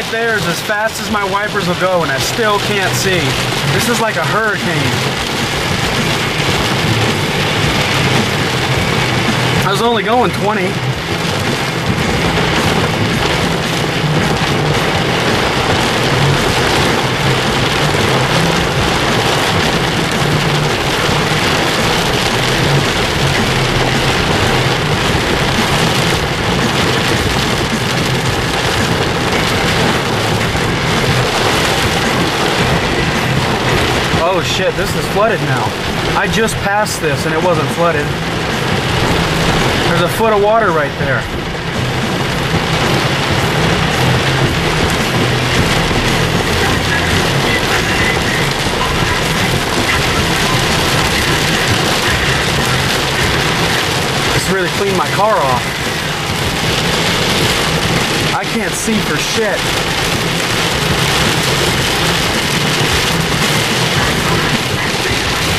right there is as fast as my wipers will go, and I still can't see. This is like a hurricane. I was only going 20. Oh shit, this is flooded now. I just passed this and it wasn't flooded. There's a foot of water right there. This really cleaned my car off. I can't see for shit.